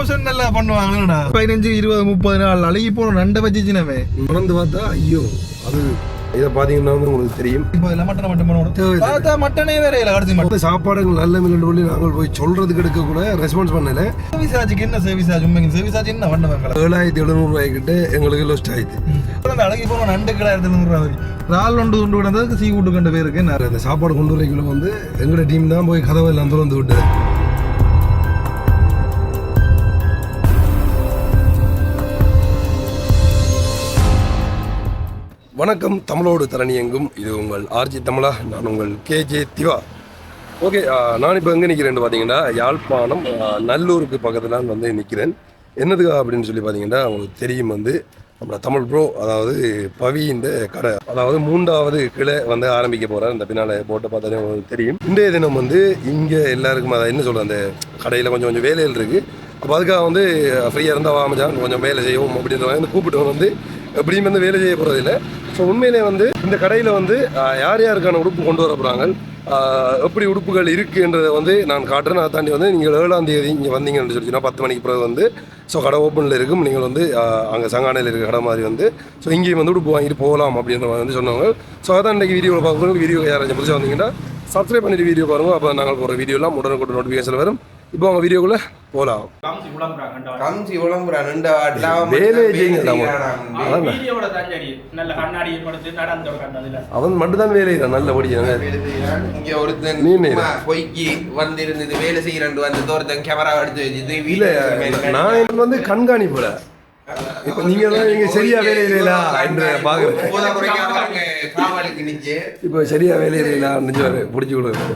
Promotion நல்லா பண்ணுவாங்கடா. 15, 20, 30 நாள் அழுகி போன நண்டை வச்சுச்சுனவே மறந்து பார்த்தா ஐயோ அது இதை பார்த்தீங்கன்னா உங்களுக்கு தெரியும். இப்போ இல்லை மட்டனை மட்டும் பார்த்தா மட்டனே வேற இல்லை. கடைசி மட்டும் சாப்பாடுகள் நல்ல மில்லு சொல்லி நாங்கள் போய் சொல்றதுக்கு எடுக்க கூட ரெஸ்பான்ஸ் பண்ணல. சர்வீஸ் ஆச்சுக்கு என்ன சர்வீஸ் ஆச்சு? உண்மைக்கு சர்வீஸ் ஆச்சு என்ன பண்ணுவாங்க? 7,700 ரூபாய்க்கிட்ட எங்களுக்கு லோஸ்ட் ஆயிடுது. அழகி போன நண்டு 7,700 ரூபா. ரால் ஒன்று கொண்டு விடுறதுக்கு சீ கூட்டு கண்டு பேருக்கு அந்த சாப்பாடு கொண்டு வரைக்குள்ள வந்து எங்களோட டீம் தான் போய் கதவை எல்லாம் திறந்து விட்டு. வணக்கம், தமிழோடு தரணி எங்கும். இது உங்கள் ஆர்ஜி தமிழா. நான் உங்கள் கேஜே திவா. ஓகே, நான் இப்போ எங்கே நிற்கிறேன்னு பார்த்தீங்கன்னா யாழ்ப்பாணம் நல்லூருக்கு பக்கத்தில் வந்து நிற்கிறேன். என்னதுக்கு அப்படின்னு சொல்லி பார்த்தீங்கன்னா உங்களுக்கு தெரியும், வந்து நம்ம தமிழ் ப்ரோ, அதாவது பவி இந்த கடை, அதாவது 3வது கிளை வந்து ஆரம்பிக்க போகிறார். இந்த பின்னால் போட்டு பார்த்தாலே உங்களுக்கு தெரியும். இன்றைய தினம் வந்து இங்கே எல்லாருக்கும் அதை என்ன சொல்கிறேன், அந்த கடையில் கொஞ்சம் வேலைகள் இருக்குது. அப்போ அதுக்காக வந்து ஃப்ரீயாக இருந்தால் வாமஜான் கொஞ்சம் வேலை செய்வோம் அப்படின்ற மாதிரி கூப்பிட்டு வந்து எப்படியும் வந்து வேலை செய்ய போகிறதில்ல. ஸோ உண்மையிலே வந்து இந்த கடையில் வந்து யார் யாருக்கான உடுப்பு கொண்டு வர போகிறாங்க, எப்படி உடுப்புகள் இருக்குன்றதை வந்து நான் காட்டுறேன். அதை தாண்டி வந்து நீங்கள் 7ஆம் தேதி இங்கே வந்தீங்கன்னு சொல்லிச்சுன்னா 10 மணிக்கு பிறகு வந்து ஸோ கடை ஓப்பனில் இருக்கும். நீங்கள் வந்து அங்கே சங்கானையில் இருக்க கடை மாதிரி வந்து ஸோ இங்கேயும் வந்து உடுப்பு வாங்கிட்டு போகலாம் அப்படின்ற மாதிரி வந்து சொன்னாங்க. ஸோ அதான் இன்றைக்கி வீடியோவில் பார்க்குறோம். வீடியோ யாராச்சும் புதுசாக வந்தீங்கன்னா சப்ஸ்கிரைப் பண்ணிட்டு வீடியோ பாருங்கள். அப்போ நாங்கள் போகிற வீடியோலாம் உடனுக்குடன் நோட்டிஃபிகேஷன் வரும். இப்போ அவங்க வீடியோக்குள்ளே போகலாம். அவன் மட்டும்தான் வேலை நல்லபடி வேலை நான் வந்து கண்காணிப்புல இப்ப நீங்க நீங்க சரியா வேலை இல்லையா என்று பாக்குறேன். இப்ப சரியா வேலை இல்லையா பிடிச்சி கொடுங்க.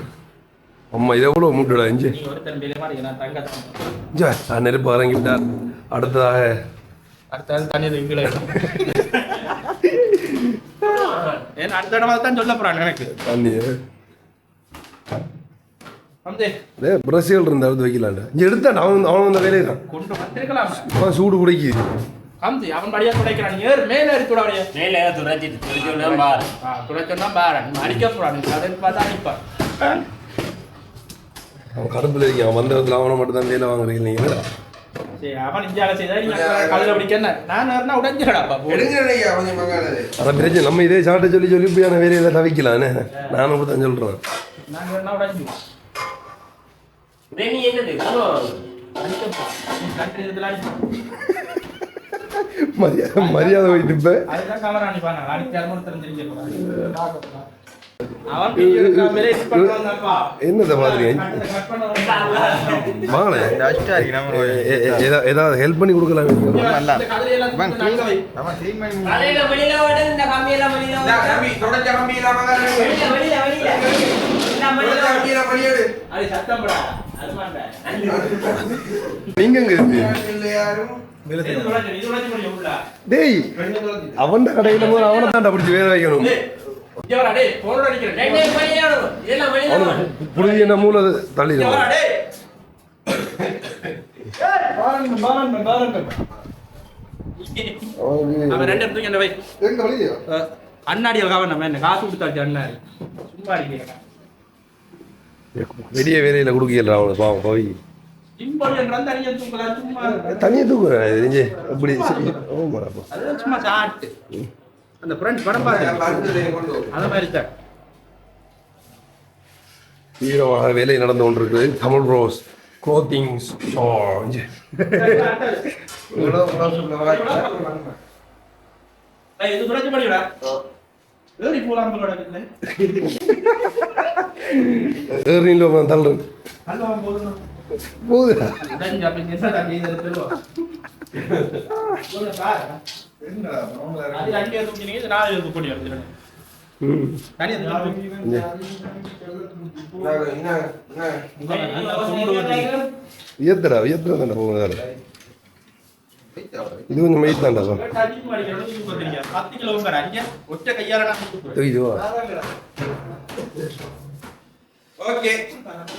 அம்மா இதை எவ்வளோ மூட்டுடா இஞ்சி நெருப்பு இறங்கி விட்டார். அடுத்ததாக பிரசியல் இருந்த அடுத்து வைக்கலாண்டா இங்க எடுத்தான். அவன் வந்த வேலையை தான் சூடு குடிக்கு அவன் படியா துடைக்கிறான். ஏர் மேல எடுத்துடா, மேல துடைச்சிட்டு துடைச்சோன்னா பாரு, துடைச்சோன்னா பாரு, அடிக்க போறான். அதை பார்த்தா அடிப்பான். அவன் கரும்புல இருக்கீங்க. அவன் வந்ததுல அவனை மட்டும் தான் வேலை வாங்குறீங்க இல்லைங்களா? அதான் பிரச்சனை. நம்ம இதே சாட்டை சொல்லி சொல்லி இப்படியான வேலையில தவிக்கலான்னு நானும் அப்படி தான் சொல்றேன். மரியாதை வைத்து என்னத மாதிரி ஏதாவது ஹெல்ப் பண்ணி கொடுக்கலாம். நீங்க டேய் அவன் கடையில போது அவனை தாண்டா பிடிச்சி வேலை வைக்கணும். புரிஞ்சு என்ன மூல தள்ளி அண்ணாடியில் காசு கொடுத்தாச்சு. அண்ணாடி சும்மா இருக்கீங்க பெரிய வேலையில கொடுக்கல அவனை பாவம் போய் தனியா தூக்குறேன் எப்படி சும்மா சாட்டு அந்த ஃப்ரெண்ட்ஸ் படம் பாருங்க அந்த மாதிரி தான் தீவிரமாக வேலை நடந்து கொண்டிருக்குது. Tamil bros clothing store. தள்ளுறேன் போகுது. ஏத்தடா தானே போகுது. இது கொஞ்சம் மெயிட் தான்டா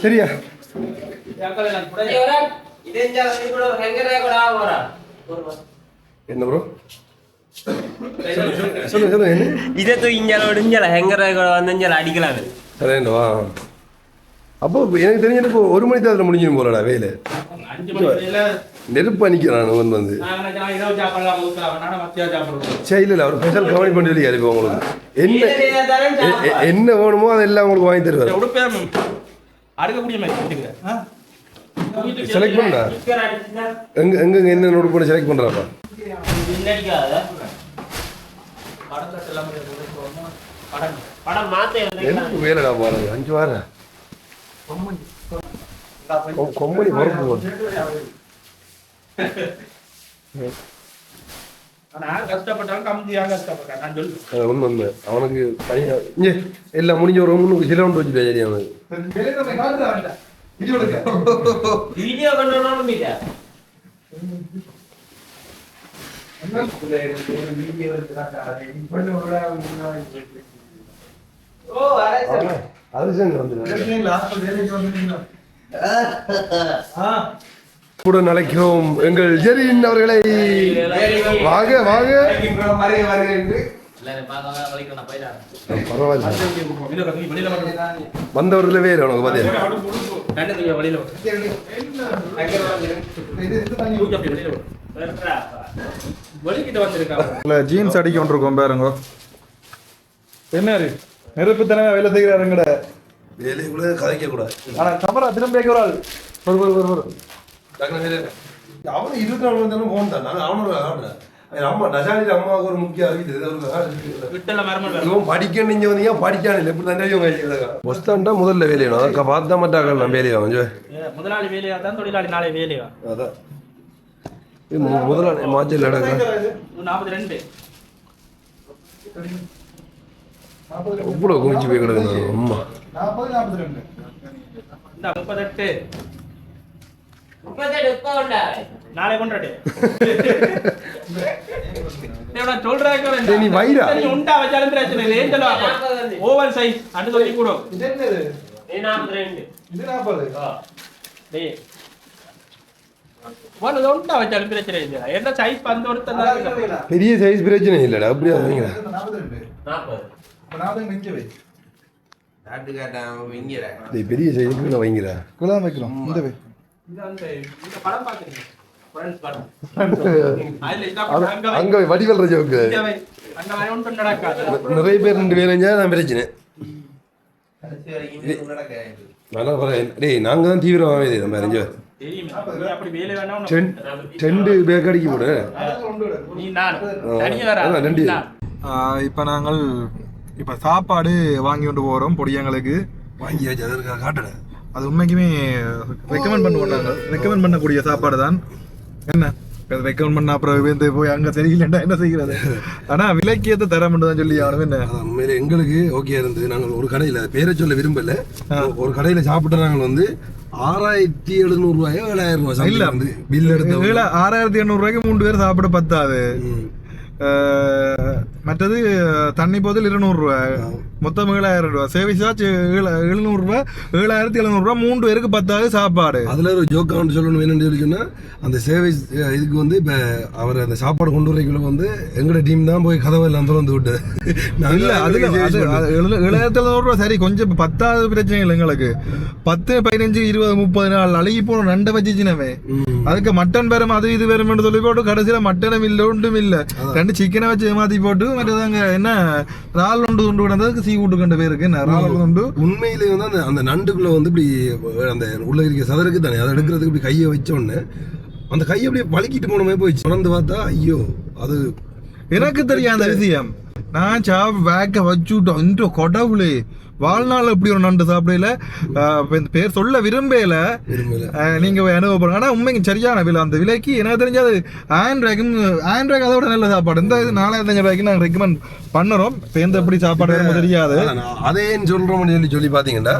சரியா? என்ன ப்ரோ இதை தூக்கி இஞ்சால விடுஞ்சால ஹெங்கரை வந்து அடிக்கலாம். சரிண்டா அப்போ எனக்கு தெரிஞ்ச இப்போ 1 மணி தான் அதில் முடிஞ்சிடும் போலடா வேலை 5 மணி வரையில நெருப்பு அணிக்கிறான் அவன் வந்து இரவு சாப்பிடலாம் கொடுக்கலாம் மத்தியாக சாப்பிடுவோம். சரி இல்லை அவர் ஸ்பெஷல் கவனி பண்ணி சொல்லி இப்போ உங்களுக்கு என்ன வேணுமோ அதெல்லாம் உங்களுக்கு வாங்கி தருவார். உடுப்பே அடுக்கக்கூடிய மாதிரி செலக்ட் பண்ணா எங்க என்ன நோட் பண்ணி செலக்ட் பண்றாப்பா எனக்கு வேலைடா பாருங்க 5 வாரம் கொம்பனி பொறுப்பு போட்டு உண்மை அவனுக்கு எல்லாம் முடிஞ்ச ஒரு முன்னுக்கு சில ஒன்று வச்சுட்டா சரி அவனுக்கு வீடியோ கண்டோம் இல்ல கூட நினைக்கிறோம் எங்கள் ஜெரின் அவர்களை வாங்க வாங்க வந்தவர்களே வேறு உனக்கு பார்த்தீங்கன்னா ஜீன்ஸ் அடிக்க கொண்டிருக்கோம் பாருங்க. என்ன நெருப்பு தானே வேலை செய்கிறாருங்கட வேலைக்குள்ள கதைக்க கூடாது. ஆனா கமரா திரும்ப கேட்கிறாள் அவனு 24 மணி நேரம் போன் தான் அவனோட அம்மா நசானில அம்மாவுக்கு ஒரு முக்கிய அறிவித்தது படிக்க நீங்க வந்தீங்க படிக்கான எப்படி தானே ஒஸ்தான்டா முதல்ல வேலையணும் அதை பார்த்தா மாட்டாங்க நான் வேலையா கொஞ்சம் முதலாளி வேலையா தான் தொழிலாளி நாளை வேலையா அதான் முதலாளி மாஜல் நடக்க 42 எவ்வளவு குமிச்சு போய் கிடக்குது அம்மா 40 42 38 நாளை கொண்டாடு நீ வைரா உண்டா வச்சாலும் பிரச்சனை இல்லை ஏன் சொல்லுவா ஓவல் சைஸ் அண்டு சொல்லி கூட இது என்னது 42 இது 40 டேய் வால உண்டா வச்சாலும் பிரச்சனை இல்லை என்ன சைஸ் பந்து ஒருத்தன் பெரிய சைஸ் பிரச்சனை இல்லடா அப்படியே வரீங்க 42 40 இப்ப 40 நிக்க வை நாட்டு காட்டான் வைங்கற டேய் பெரிய சைஸ் நான் வைங்கற குலாம் வைக்கிறோம் இந்த வை இது அந்த இந்த படம் பாக்குறீங்க ஃப்ரெண்ட்ஸ் படம் அங்க வடிவல் ரஜோக்கு அங்க வர ஒன்று நடக்காது நிறைய பேர் 2 பேர் செஞ்சா நான் பிரச்சனை கடைசி வரைக்கும் நடக்க நல்லா பரவாயில்ல டேய் நாங்க தான் தீவிரமாவே இது நம்ம அறிஞ்சு தெரியுமே அப்படி வேலை வேணா 2 பேக் அடிக்க போடு நீ நான் தனியா வர ரெண்டு இப்போ நாங்கள் இப்போ சாப்பாடு வாங்கி கொண்டு போகிறோம் பொடியங்களுக்கு வாங்கியாச்சு அதற்காக காட்டுறேன். அது உண்மைக்குமே ரெக்கமெண்ட் பண்ணுவோம் நாங்கள் ரெக்கமெண்ட் பண்ணக்கூடிய சாப்பாடு தான். என்ன ரெக்கமெண்ட் பண்ண அப்புறம் வந்து போய் அங்கே சரியில்லைண்டா என்ன செய்கிறது. ஆனால் விலைக்கேற்ற தரம் தான் சொல்லி ஆகணும். என்ன உண்மையில எங்களுக்கு ஓகே இருந்தது. நாங்கள் ஒரு கடையில் பேரை சொல்ல விரும்பல, ஒரு கடையில் சாப்பிட்டு நாங்கள் வந்து 6700 ரூபாயோ 7000 ரூபாய் இல்லை வந்து பில் எடுத்து 6800 ரூபாய்க்கு 3 பேர் சாப்பிட பத்தாது. மற்றது தண்ணி போதில் 200 ரூபாய், மொத்தம் 7000 ரூபாய், சேவிங் சார்ஜ் 700 ரூபாய், 7700 ரூபாய், 3 பேருக்கு பத்தாவது சாப்பாடு. அதுல ஒரு ஜோக் கவுண்ட் சொல்லணும் என்னன்னு சொல்லி சொன்னா, அந்த சேவை இதுக்கு வந்து இப்ப அவர் அந்த சாப்பாடு கொண்டு வரக்குள்ள வந்து எங்களோட டீம் தான் போய் கதவை எல்லாம் திறந்து விட்டு இல்ல அதுல 7700 ரூபாய் சரி, கொஞ்சம் பத்தாவது பிரச்சனை இல்லை எங்களுக்கு. 10, 15, 20, 30 நாள் அழுகி போன நண்டை வச்சுச்சுனவே, அதுக்கு மட்டன் பெறும் அது இது பெறும் சொல்லி போட்டு கடைசியில மட்டனும் இல்லை ஒன்றும் இல்லை, 2 சிக்கனை வச்சு ஏமாத்தி போட்டு மற்றதாங்க என்ன ரால் ஒன்று கொண்டு விடுறதுக்கு சீ கூட்டு கண்ட பேருக்கு என்ன ரால் கொண்டு. உண்மையிலே வந்து அந்த நண்டுக்குள்ள வந்து இப்படி அந்த உள்ள இருக்க சதருக்கு தானே அதை எடுக்கிறதுக்கு இப்படி கையை வச்ச உடனே அந்த கையை அப்படியே பழக்கிட்டு போனமே போயிடுச்சு. உணர்ந்து பார்த்தா ஐயோ அது எனக்கு தெரியும் அந்த விஷயம். நான் வேக்க வச்சுட்டோம் இந்த கொடவுளே வாழ்நாள் இப்படி ஒரு நண்டு சாப்பிடல. பேர் சொல்ல விரும்பல, நீங்க அனுபவப்படுங்க. ஆனா உண்மைக்கு சரியான விலை. அந்த விலைக்கு எனக்கு தெரிஞ்சது 1000 ரூபாய்க்கு அதோட நல்ல சாப்பாடு. இந்த 4500 ரூபாய்க்கு நாங்கள் ரெக்கமெண்ட் பண்ணுறோம். இப்போ எந்த எப்படி சாப்பாடு தெரியாது. அதேன்னு சொல்றோம்னு சொல்லி பாத்தீங்கன்னா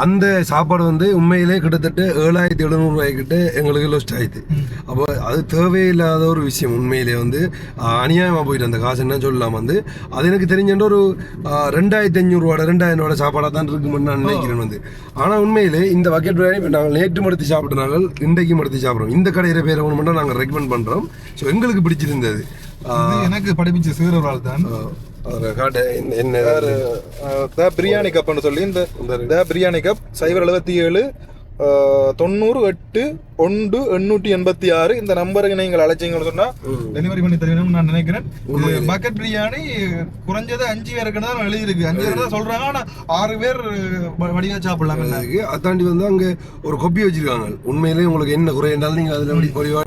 அந்த சாப்பாடு வந்து உண்மையிலே கிட்டத்தட்ட 7700 ரூபாய்க்கிட்ட எங்களுக்கு லொஸ்ட் ஆயிடுது. அப்போ அது தேவையில்லாத ஒரு விஷயம். உண்மையிலே வந்து அநியாயமாக போயிட்டு அந்த காசு என்ன சொல்லலாம். வந்து அது எனக்கு தெரிஞ்ச ஒரு 2500 ரூபாய் 2000 ரூபாய் சாப்பாடாக தான் இருக்குமென்னு நான் நினைக்கிறேன் வந்து. ஆனால் உண்மையிலே இந்த பக்கெட் பிரியாணி இப்போ நாங்கள் நேற்று மடுத்து சாப்பிட்றாங்க, இன்றைக்கு மடுத்து சாப்பிட்றோம். இந்த கடையில் பேரை ஒன்று நாங்கள் ரெக்கமெண்ட் பண்ணுறோம். ஸோ எங்களுக்கு பிடிச்சிருந்தது. எனக்கு படிப்பிச்ச சீரரால் தான் அதில் காட்ட என்ன த பிரியாணி கப்னு சொல்லி இந்த த பிரியாணி கப் 077 90 8 1 886 இந்த நம்பருக்கு நீங்கள் அழைச்சிங்கன்னு சொன்னா டெலிவரி பண்ணி தருவேன் நான் நினைக்கிறேன். பக்கெட் பிரியாணி குறைஞ்சது 5 பேருக்குன்னு தான் எழுதிருக்கு. 5 பேர் தான் சொல்றாங்க, ஆனா 6 பேர் வடிவா சாப்பிடலாம். அதாண்டி வந்து அங்க ஒரு கொப்பி வச்சிருக்காங்க. உண்மையிலேயே உங்களுக்கு என்ன குறை என்றாலும் நீங்க அதுல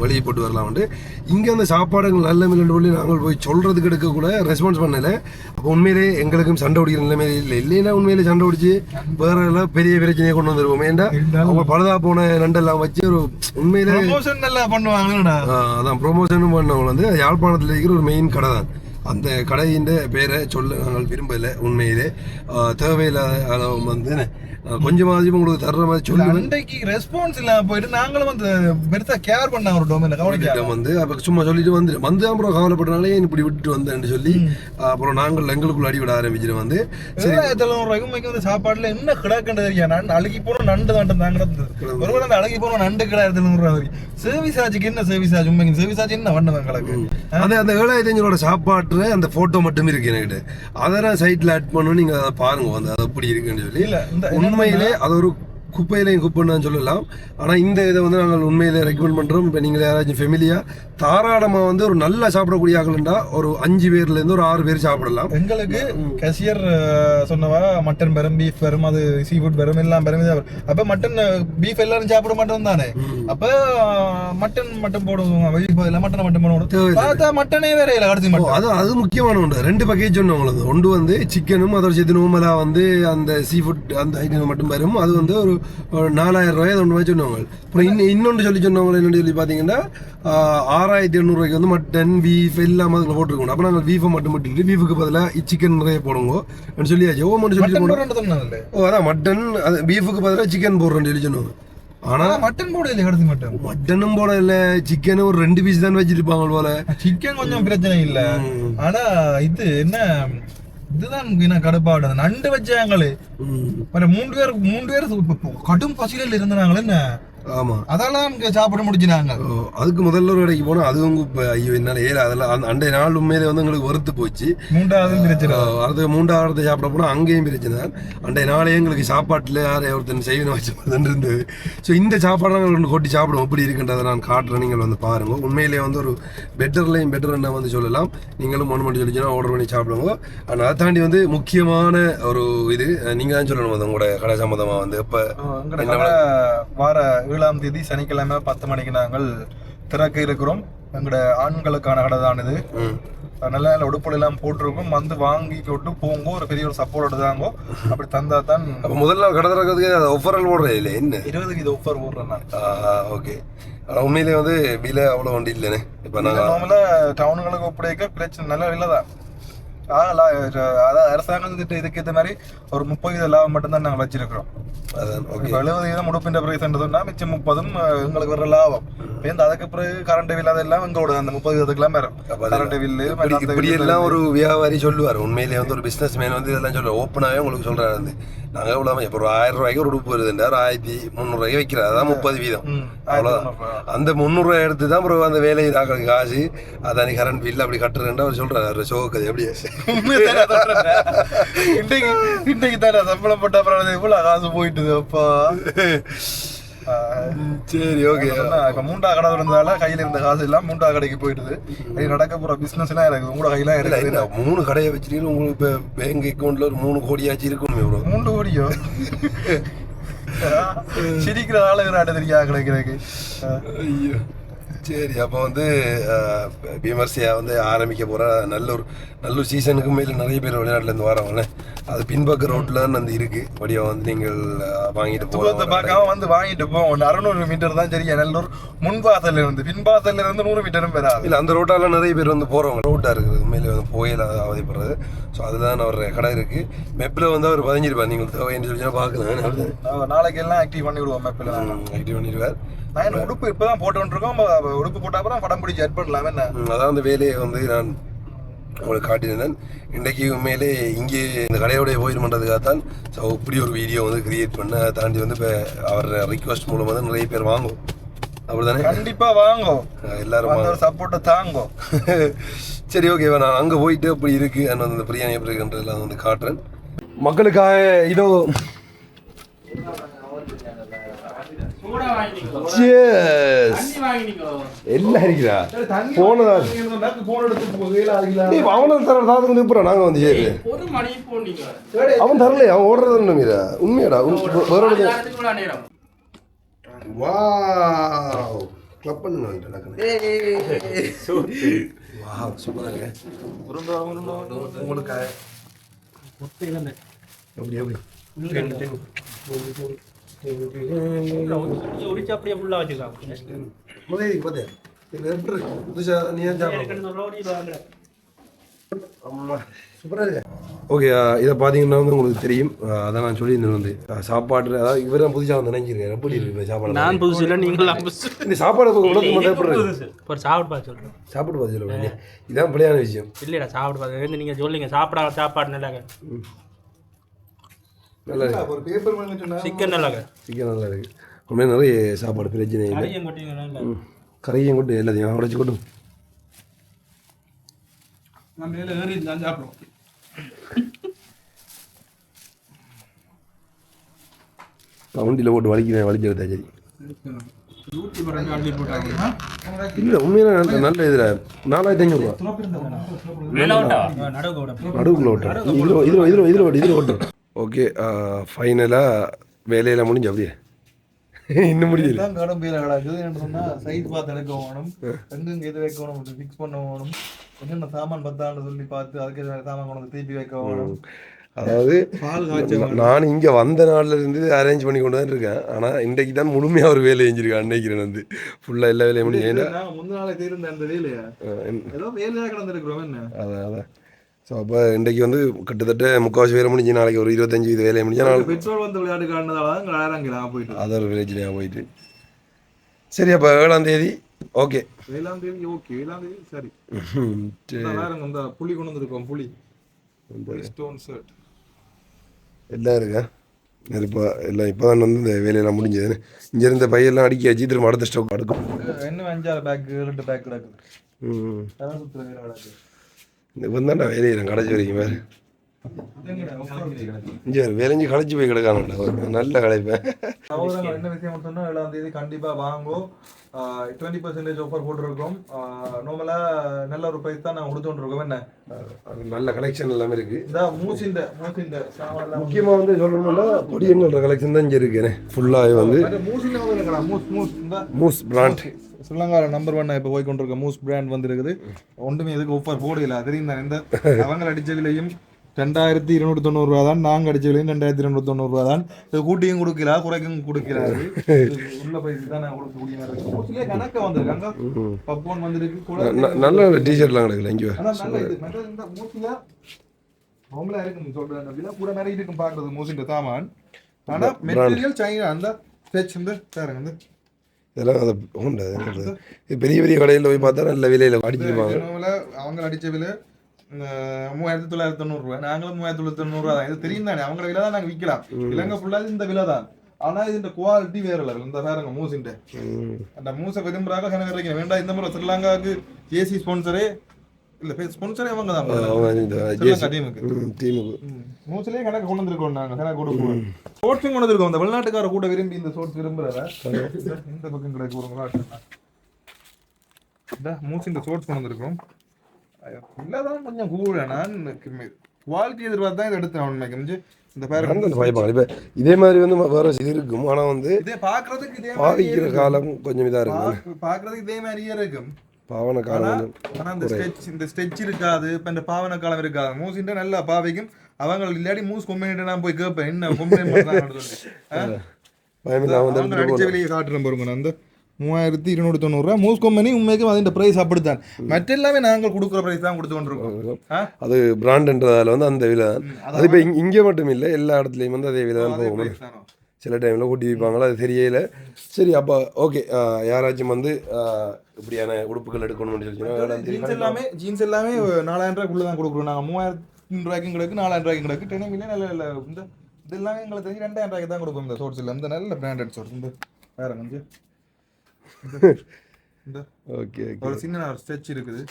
வெளியே போட்டு வரலாம். இங்க அந்த சாப்பாடுகள் நல்ல மில்லு சொல்லி நாங்கள் போய் சொல்றதுக்கு எடுக்க கூட ரெஸ்பான்ஸ் பண்ணல. அப்போ உண்மையிலே எங்களுக்கும் சண்டை பிடிக்கிற நிலைமை இல்லை. இல்லைன்னா உண்மையிலே சண்டை பிடிச்சி வேற எல்லாம் பெரிய பிரச்சனையை கொண்டு வந்துருவோம். ஏன்டா அவங்க பழுதா போன நண்டெல்லாம் வச்சு ஒரு உண்மையிலே அதான் ப்ரொமோஷனும் பண்ணவங்க வந்து யாழ்ப்பாணத்தில் இருக்கிற ஒரு மெயின் கடை தான். அந்த கடையின் பேரை சொல்ல நாங்கள் விரும்பலை. உண்மையிலே தேவையில்லாத அளவு வந்து கொஞ்சமாவது உங்களுக்கு தர்ற மாதிரி சொல்லி அன்றைக்கு ரெஸ்பான்ஸ் இல்லாம போயிட்டு நாங்களும் வந்து பெருசா கேர் பண்ண ஒரு டொமைன்ல கவனிக்காம வந்து அப்ப சும்மா சொல்லிட்டு வந்து அப்புறம் கவலைப்படுறனாலே இப்படி விட்டுட்டு வந்தேன்னு சொல்லி அப்புறம் நாங்கள் எங்களுக்குள்ள அடி விட ஆரம்பிச்சிட்டு வந்து 7,000 வந்து சாப்பாடுல என்ன கிடக்குன்றது தெரியா. நான் அழுகி போன நண்டு தான் தாங்க ஒருவேளை அந்த அழுகி போன நண்டு கிடா 7,000 சர்வீஸ் ஆச்சுக்கு என்ன சர்வீஸ் ஆச்சு உண்மைக்கு சர்வீஸ் ஆச்சு என்ன பண்ண எங்களுக்கு அது அந்த 7,500 சாப்பாட்டுல அந்த போட்டோ மட்டும் இருக்கு என்கிட்ட. அதெல்லாம் சைட்ல ஆட் பண்ணணும். நீங்க அதை பாருங்க வந்து அது எப்படி இருக்குன்னு சொல்லி. உண்மையிலே அது ஒரு குப்பையிலையும் குப்பைன்னு சொல்லலாம். ஆனால் இந்த இதை வந்து நாங்கள் உண்மையிலே ரெக்கமெண்ட் பண்ணுறோம். இப்போ நீங்கள் யாராச்சும் ஃபெமிலியாக தாராளமாக வந்து ஒரு நல்லா சாப்பிடக்கூடிய ஆகலண்டா ஒரு 5 பேர்லேருந்து ஒரு 6 பேர் சாப்பிடலாம். எங்களுக்கு கசியர் சொன்னவா மட்டன் பெரும் பீஃப் பெரும் அது சீ ஃபுட் பெரும் எல்லாம் பெரும். அப்போ மட்டன் பீஃப் எல்லாரும் சாப்பிட மாட்டோம் தானே. அப்போ மட்டன் போடுவோம் மட்டனை மட்டும் போடுவோம். பார்த்தா மட்டனே வேற இல்லை கடைசி மட்டும். அது முக்கியமான ஒன்று. 2 பேக்கேஜ் ஒன்று உங்களுக்கு. ஒன்று வந்து சிக்கனும் அதோட சேர்த்து நோமலாக வந்து அந்த சீ ஃபுட் அந்த ஐட்டம் மட்டும் பெறும். அது வந்து ஒரு 4,000 ரூபாய் ஒன்று மாதிரி சொன்னவங்க. அப்புறம் இன்னொன்று சொன்னவங்க என்னென்னு சொல்லி பார்த்தீங்கன்னா 6,800 ரூபாய்க்கு வந்து மட்டன் பீஃப் எல்லாம் அதில் போட்டுருக்கணும். அப்போ நாங்கள் பீஃபை மட்டும் விட்டுட்டு பீஃபுக்கு பதிலாக சிக்கன் நிறைய போடுங்க சொல்லியாச்சு. அதான் மட்டன் அது பீஃபுக்கு பதிலாக சிக்கன் போடுறோன்னு சொல்லி சொன்னாங்க. ஆனா மட்டன் போட இல்லை கடைசி மட்டும் மட்டனும் போட இல்லை. சிக்கனும் ஒரு 2 பீஸ் தான் வச்சிருப்பாங்க போல. சிக்கன் கொஞ்சம் பிரச்சனை இல்லை. ஆனா இது என்ன இதுதான் கடுப்பாடுது. நண்டு வச்சாங்களே 3 பேர் கடும் பசியில இருந்தாங்களே என்ன. ஆமா அதெல்லாம் சாப்பிட முடிச்சுனாங்க. அதுக்கு முதல்ல ஒரு கடைக்கு போனா அதுவும் ஐயோ என்னால அதெல்லாம் அன்றைய நாள் உண்மையிலே வந்து எங்களுக்கு வறுத்து போச்சு. 3வது பிரச்சனை. அடுத்து 3வது சாப்பிட போனா அங்கேயும் பிரச்சனை. அன்றைய நாளே எங்களுக்கு சாப்பாட்டுல ஒருத்தன் செய்வன வச்சு இருந்தது. ஸோ இந்த சாப்பாடு நாங்கள் கொட்டி சாப்பிடுவோம். எப்படி இருக்குன்றதை நான் காட்டுறேன். நீங்கள் வந்து பாருங்க. உண்மையிலேயே வந்து ஒரு பெட்டர் என்ன வந்து சொல்லலாம். நீங்களும் ஒன்று மட்டும் சொல்லிச்சுன்னா ஆர்டர் பண்ணி சாப்பிடுவோம். ஆனால் அதை தாண்டி வந்து முக்கியமான ஒரு இது நீங்க தான் சொல்லணும். வந்து உங்களோட கடை சம்மந்தமா வந்து இப்போ வார 7ஆம் தேதி சனிக்கிழமை 10 மணிக்கு நாங்கள் திறக்க இருக்கிறோம். எங்களோட ஆண்களுக்கான கடை தான் இது. நல்ல நல்ல உடுப்புகள் எல்லாம் போட்டிருக்கோம். வந்து வாங்கி கொட்டு போங்க. ஒரு பெரிய ஒரு சப்போர்ட் தாங்க. அப்படி தந்தா தான் முதல் நாள் கடை திறக்கிறதுக்கு ஆஃபர் போடுறேன். இல்லை என்ன 20 ஆஃபர் போடுறேன். ஓகே. ஆனால் உண்மையிலே வந்து விலை அவ்வளோ வண்டி இல்லைண்ணே. இப்போ நாங்கள் நார்மலாக டவுனுங்களுக்கு ஒப்படைக்க பிரச்சனை நல்ல விலை தான். அதான் அரசாங்கம் இதுக்கு ஏற்ற மாதிரி ஒரு 30% லாபம் மட்டும்தான் நாங்கள் வச்சிருக்கிறோம். 70% உடுப்பின் பிரைஸ் சொன்னா மிச்சம் 30 எங்களுக்கு வர லாபம். அதுக்கு பிறகு கரண்ட் பில் அதெல்லாம் எங்களோட அந்த 30%க்குலாம் வரும். கரண்ட் பில்லு இப்படி எல்லாம் ஒரு வியாபாரி சொல்லுவார். உண்மையிலேயே வந்து ஒரு பிசினஸ் மேன் வந்து இதெல்லாம் சொல்லுவார். ஓப்பனாகவே உங்களுக்கு சொல்றாரு. வந்து நாங்கள் எவ்வளோ இப்போ ஒரு 1000 ரூபாய்க்கு ஒரு உடுப்பு வருதுன்றார். 1,300 ரூபாய்க்கு வைக்கிறார். அதான் 30%. அவ்வளோதான். அந்த 300 ரூபாய் எடுத்து தான் அப்புறம் அந்த வேலை இதாக்கள் காசு அதானி கரண்ட் பில் அப்படி கட்டுறேன் அவர் சொல்றாரு. ஷோக்கு எப்படி இன்னைக்கு தானே சம்பளம் போட்ட அப்புறம் இவ்வளவு காசு போயிட்டுது. அப்பா சரி ஓகே. இப்ப 3ஆவது கடை இருந்தால கையில இருந்த காசு எல்லாம் 3ஆவது கடைக்கு போயிடுது. நடக்க போற பிசினஸ் எல்லாம் எனக்கு உங்களோட கையில இருக்கு. 3 கடையை வச்சிருக்கீங்க. உங்களுக்கு இப்ப பேங்க் அக்கௌண்ட்ல ஒரு 3 கோடியாச்சும் இருக்கணுமே. 3 கோடியோ சிரிக்கிற ஆளுகிறாட்ட தெரியா கிடைக்கிறதுக்கு. ஐயோ சரி. அப்போ வந்து விமர்சையாக வந்து ஆரம்பிக்க போகிற நல்ல ஒரு சீசனுக்கு மேலே நிறைய பேர் வெளிநாட்டிலேருந்து வரவங்களே. அது பின்பக்க ரோட்டில் வந்து இருக்குது. வடிவம் வந்து நீங்கள் வாங்கிட்டு போகிறத பார்க்காம வந்து வாங்கிட்டு போவோம். 600 மீட்டர் தான் சரியா. நல்லூர் முன்பாசல்ல இருந்து பின்பாசல்ல இருந்து 100 மீட்டரும் பெறாது. இல்லை அந்த ரோட்டால நிறைய பேர் வந்து போகிறவங்க. ரோட்டாக இருக்குது மேலே வந்து புகையில அவதிப்படுறது. ஸோ அதுதான் அவர் கடை இருக்குது. மெப்பில் வந்து அவர் பதிஞ்சிருப்பார். நீங்கள் தேவைன்னு சொல்லிச்சுன்னா பார்க்கலாம். நாளைக்கு எல்லாம் ஆக்டிவ் பண்ணி விடுவோம். மெப்பில் ஆக்டிவ் பண்ணிடுவார். நான் உடுப்பு இப்பதான் போட்டு இருக்கோம். உடுப்பு போட்ட அப்புறம் படம் பிடிச்சி ஆட் பண்ணலாம். என்ன அதான் அந்த வேலையை வந்து நான் உங்களுக்கு காட்டியிருந்தேன். இன்றைக்கு உண்மையிலே இங்கே இந்த கடையோடைய போயிட்டு பண்ணுறதுக்காகத்தான் இப்படி ஒரு வீடியோ வந்து கிரியேட் பண்ண தாண்டி வந்து இப்போ அவர் ரிக்வஸ்ட் மூலமாக தான் நிறைய பேர் வாங்குவோம். அப்படிதானே? கண்டிப்பா வாங்கோ, எல்லாரும் அந்த ஒரு சப்போர்ட்டை தாங்கோ. சரி ஓகே, நான் அங்கே போயிட்டு அப்படி இருக்கு அந்த பிரியாணி எப்படி இருக்குன்றதெல்லாம் வந்து காட்டுறேன் மக்களுக்காக. இதோ எல்லாம் இருக்கிறா போனதா அவனை தர சாதகம் நிற்பறான். நாங்கள் வந்து சரி அவன் தரலையே, அவன் ஓடுறது மீரா உண்மையாடா வேற. வாவ் கிளப் பண்ணுங்க. வாவ் சூப்பராங்க. உங்களுக்காக எப்படி எப்படி அப்படியே ஃபுல்லா வச்சுக்கலாம். ஓகே, இதை பார்த்தீங்கன்னா வந்து உங்களுக்கு தெரியும். அதான் நான் சொல்லியிருந்தேன் வந்து சாப்பாடு, அதாவது இவர் தான் புதுசாக வந்து நினைச்சிருக்கேன். எப்படி இருக்கு சாப்பாடு? நான் புதுசு இல்லை, நீங்களாம் இந்த சாப்பாடு உலகத்து மட்டும் எப்படி ஒரு சாப்பிட்டு பார்த்து சொல்கிறேன். சாப்பிட்டு பார்த்து சொல்லுவேன். இதான் பிள்ளையான விஷயம். இல்லைடா, சாப்பிட்டு பார்த்து நீங்கள் சொல்லுங்க. சாப்பிட சாப்பாடு நல்லாங்க, நல்லா இருக்கு. ஒரு பேப்பர் வாங்க சொன்னா சிக்கன் நல்லாங்க, சிக்கன் நல்லா இருக்கு. உண்மையாக நிறைய சாப்பாடு பிரச்சனை இல்லை. கறியும் கொட்டிங்கன்னா கரையும் கொண்டு எல்லாத்தையும் உடச்சி கொட்டும். நான் மேலே ஏறி தான் சாப்பிடுவோம். வண்டியில் போட்டு வலிச்சு எடுத்தா சரி. இல்லை உண்மையான நல்ல இதில் 4500 நடுவுக்குள்ள ஓட்டம். இதில் ஓட்டம். ஓகே, ஃபைனலாக வேலையில் முடிஞ்சு அப்படியே இன்னும் முடியல. கடம்பையில் கிடக்குது என்று சொன்னால் சைஸ் பார்த்து எடுக்க வேணும், எங்கெங்கே எது வைக்கணும், ஃபிக்ஸ் பண்ண வேணும், என்னென்ன சாமான் பத்தாண்டு சொல்லி பார்த்து அதுக்கு சாமான் கொண்டு வந்து திருப்பி வைக்க வேணும். அதாவது நான் இங்கே வந்த நாளில் இருந்து அரேஞ்ச் பண்ணி கொண்டு தான் இருக்கேன். ஆனால் இன்றைக்கு தான் முழுமையாக ஒரு வேலை செஞ்சுருக்கேன். அன்னைக்கு வந்து ஃபுல்லாக எல்லா வேலையும் முடிஞ்சு முந்தின நாளே தீர்ந்த அந்த வேலையா ஏதோ வேலையாக கிடந்துருக்குறோம் என்ன. அதான் ஸோ அப்போ இன்றைக்கு வந்து கிட்டத்தட்ட 3/4 வேலை முடிஞ்சு, நாளைக்கு ஒரு 25 வேலையை முடிஞ்சா நாளைக்கு பெட்ரோல் வந்து விளையாட்டு காரணதால தான் ஆயிரங்கிலாம் போயிட்டு அது ஒரு வில்லேஜ்லேயே போயிட்டு. சரி, அப்போ 7ஆம் தேதி ஓகே. 7ஆம் தேதி ஓகே. 7ஆம் தேதி சரி. வேறங்க இந்த புளி கொண்டு வந்துருக்கோம். புளி ஸ்டோன் ஷர்ட் எல்லாம் இருக்கா இருப்பா எல்லாம். இப்போ தான் வந்து இந்த வேலையெல்லாம் முடிஞ்சது. இங்கே இருந்த பையெல்லாம் அடிக்க வச்சு திரும்ப அடுத்த ஸ்டாக் அடுக்கும். இன்னும் 5-6 பேக் 2 பேக் கிடக்குது. இவன்தான்டா வேலையில கடைச்சி வரைக்கும் வேறு இங்கே வேலைஞ்சு களைச்சி போய் கிடக்கானுடா. நல்ல களைப்பேன். என்ன விஷயம் சொன்னா 7ஆம் தேதி கண்டிப்பா வாங்கோ. 20% ஆஃபர் போட்டுருக்கோம். நார்மலா நல்ல ஒரு பிரைஸ் தான் நான் கொடுத்துருக்கோம். என்ன நல்ல கலெக்ஷன் எல்லாமே இருக்கு. இந்த மூசிண்ட முக்கியமாக வந்து சொல்லணும்னா பொடியங்களோட கலெக்ஷன் தான் இங்கே இருக்கு. ஃபுல்லாக வந்து மூஸ் பிராண்ட் ஸ்ரீலங்காவில் நம்பர் 1 இப்போ போய் கொண்டிருக்க மூஸ் பிராண்ட் வந்துருக்குது. ஒன்றுமே எதுக்கு ஆஃபர் போடல தெரியும் தான். இந்த அவங்க அடிச்ச விலையும் 2290 தான். நாங்கள் அடிச்ச விலையும் 2290 தான். இது கூட்டியும் கொடுக்கல, குறைக்கும் கொடுக்கிறாரு. உள்ள பிரைஸ் தான் நான் கொடுக்க கணக்க வந்திருக்காங்க. பப்போன் வந்திருக்கு. நல்ல டிஷர்ட்லாம் கிடக்குல இங்கே. இந்த மூசில நார்மலா இருக்கும் சொல்றேன். விலை கூட மாதிரி இருக்கும் பார்க்கறது மூசின்ற சாமான். ஆனா மெட்டீரியல் சைனா அந்த ஸ்ட்ரெச் இந்த பாருங்க இந்த இதெல்லாம் அதை உண்டு. பெரிய பெரிய கடையில் போய் பார்த்தா நல்ல விலையில் அடிச்சிருப்பாங்க. அவங்க அடித்த விலை 3990 நாங்களும் 3990 தான். இது தெரியும் தானே, அவங்களோட விலை தான் நாங்கள் விற்கலாம். இலங்கை ஃபுல்லாக இந்த விலை தான். ஆனால் இதுன்ற குவாலிட்டி வேற லெவல். இந்த பாருங்க மூசின்ட்டு அந்த மூசை விரும்புறாங்க. கணக்கு வரைக்கும் வேண்டாம். இந்த முறை ஸ்ரீலங்காவுக்கு ஜேசி ஸ்பான்சரே இல்லை, ஸ்பான்சரே அவங்க தான் மூச்சிலே கணக்கு கொண்டு வந்துருக்கோம். நாங்கள் கணக்கு கொடுப்போம். ஸ்போர்ட்ஸும் கொண்டு வந்துருக்கோம். இந்த வெளிநாட்டுக்கார கூட விரும்பி இந்த ஸ்போர்ட்ஸ் விரும்புறத இந்த பக்கம் கிடைக்கு இந்த மூச்சின் ஸ்போர்ட்ஸ் கொண்டு வந்துருக்கோம். இல்லதான் கொஞ்சம் கூட நான் குவாலிட்டி எதிர்பார்த்து தான் இதை எடுத்தேன். உண்மைக்கு இந்த பேர் இதே மாதிரி வந்து வேற இருக்கும். ஆனால் வந்து இதே பார்க்கறதுக்கு இதே பாவிக்கிற காலம் கொஞ்சம் இதாக இருக்கும். பார்க்கறதுக்கு இதே மாதிரியே இருக்கும். பாவன காலம் ஆனா இந்த ஸ்டெச் இருக்காது. இப்ப இந்த பாவன காலம் இருக்காது. மூசின்ட்டு நல்லா பாவிக்கும். அவங்க இல்லாட்டி மூஸ் கொம்பினிட்டு நான் போய் கேட்பேன் என்ன கொம்பினி அடிச்ச வெளியே காட்டுறேன் பாருங்க. நான் அந்த 3290 மூஸ் கொம்பனி உண்மைக்கும் அதின் பிரைஸ் அப்படித்தான். மற்ற எல்லாமே நாங்கள் கொடுக்குற பிரைஸ் தான் கொடுத்து கொண்டிருக்கோம். அது பிராண்ட்ன்றதால வந்து அந்த விலை தான். அது இப்போ இங்கே மட்டும் இல்லை, எல்லா இடத்துலையும் வந்து அதே விலை தான் போகும். சில டைமில் கூட்டி வைப்பாங்களா, அது தெரியல. சரி, அப்போ ஓகே. யாராச்சும் வந்து இப்படியான உடுப்புகள் எடுக்கணும்னு சொல்லி ஜீன்ஸ் எல்லாமே 4000 ரூபாய்க்குள்ள தான் கொடுக்குறோம். நாங்கள் 3000 ரூபாய்க்கும் கிடக்கு, 4000 ரூபாய்க்கும் கிடக்கு. டெனிமிலே நல்ல இந்த இது எல்லாமே எங்களுக்கு தெரிஞ்சு 2000 ரூபாய்க்கு தான் கொடுப்போம். இந்த சோர்ஸ் இல்லை, இந்த நல்ல பிராண்டட் சோர்ஸ். இந்த வேற கொஞ்சம் இந்த ஓகே ஓகே ஒரு சின்ன ஸ்ட்ரெச் இருக்குது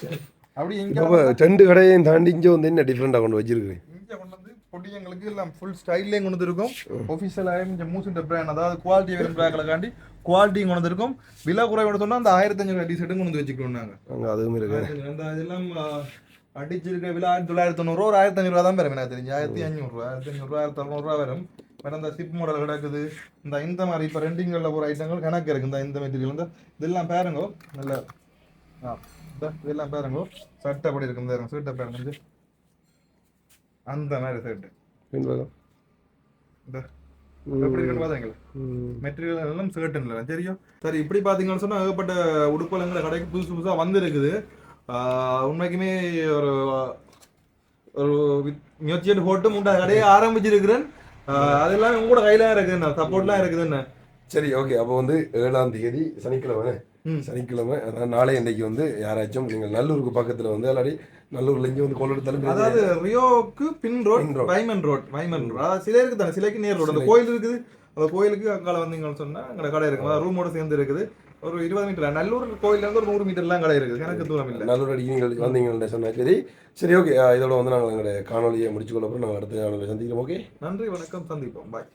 அப்படி இங்க இப்போ ரெண்டு கடையையும் தாண்டி இங்கே வந்து என்ன டிஃப்ரெண்டாக கொண்டு வச்சிருக்கேன் இங்க கொண்டு வந்து பொடியங்களுக்கு எல்லாம் ஃபுல் ஸ்டைல்லையும் கொண்டு இருக்கும் ஒஃபிஷியலாக இந்த மூசின்ற பிராண்ட் அதாவது குவாலிட்டி வேணும் பிராக்லக்காண்டி குவாலிட்டியும் கொண்டு இருக்கும் விலை குறைவோட சொன்னா அந்த 1500 டிஷர்ட்டும் கொண்டு வந்து வச்சுக்கணும் நாங்கள் அங்கே அதுவும் இருக்கு அந்த இதெல்லாம் அடிச்சிருக்க விலை 1990 ஒரு 1500 தான் வரும் எனக்கு தெரிஞ்சு 1500 1600 வரும் வேற இந்த சிப் மாடல் கிடக்குது இந்த மாதிரி இப்போ ரெண்டிங்களில் ஒரு ஐட்டங்கள் கணக்கு இருக்கு இந்த மெட்டீரியல் வந்து இதெல்லாம் பாருங்க நல்ல இதெல்லாம் பாருங்க சட்டை அப்படி இருக்கும் பாருங்க சட்டை பாருங்க அந்த மாதிரி சட்டை பின்பக்கம் இந்த எப்படி இருக்குன்னு பாத்தீங்களா மெட்டீரியல் எல்லாம் சர்டன் இல்லை சரியா சரி இப்படி பாத்தீங்கன்னு சொன்னா ஏகப்பட்ட உடுப்பலங்களை கடைக்கு புதுசா வந்திருக்குது உண்மைக்குமே ஒரு ஒரு முயற்சியை போட்டு முண்டா கடையை ஆரம்பிச்சிருக்கிறேன் அதெல்லாம் உங்களோட கையில இருக்குதுண்ணா சப்போர்ட்லாம் இருக்குதுண்ணா சரி ஓகே அப்போ வந்து 7ஆம் தேதி சனிக்கிழமை சனிக்கிழமை அதான் நாளை இன்றைக்கு வந்து யாராச்சும் நீங்கள் நல்லூருக்கு பக்கத்தில் வந்து அல்லாடி நல்லூர்ல இங்கே வந்து கோல் எடுத்தாலும் அதாவது ரியோக்கு பின் ரோட் வைமன் ரோட் அதாவது சிலைக்கு தானே சிலைக்கு நேர் ரோடு அந்த கோயில் இருக்குது அந்த கோயிலுக்கு அங்கால வந்தீங்கன்னு சொன்னா அங்கே கடை இருக்கு அதாவது ரூமோட சேர்ந்து இருக்குது ஒரு 20 மீட்டர் நல்லூர் கோயில்ல இருந்து ஒரு 100 மீட்டர்லாம் கடை இருக்குது எனக்கு தூரம் இல்லை நல்லூர் அடிக்கி நீங்கள் வந்தீங்கன்னு சொன்னா சரி சரி ஓகே இதோட வந்து நாங்கள் எங்களுடைய காணொலியை முடிச்சுக்கொள்ள அப்புறம் நாங்கள் அடுத்த நாள் சந்திக்கிறோம் ஓகே நன்றி வணக்கம் சந்திப்போம் பாய்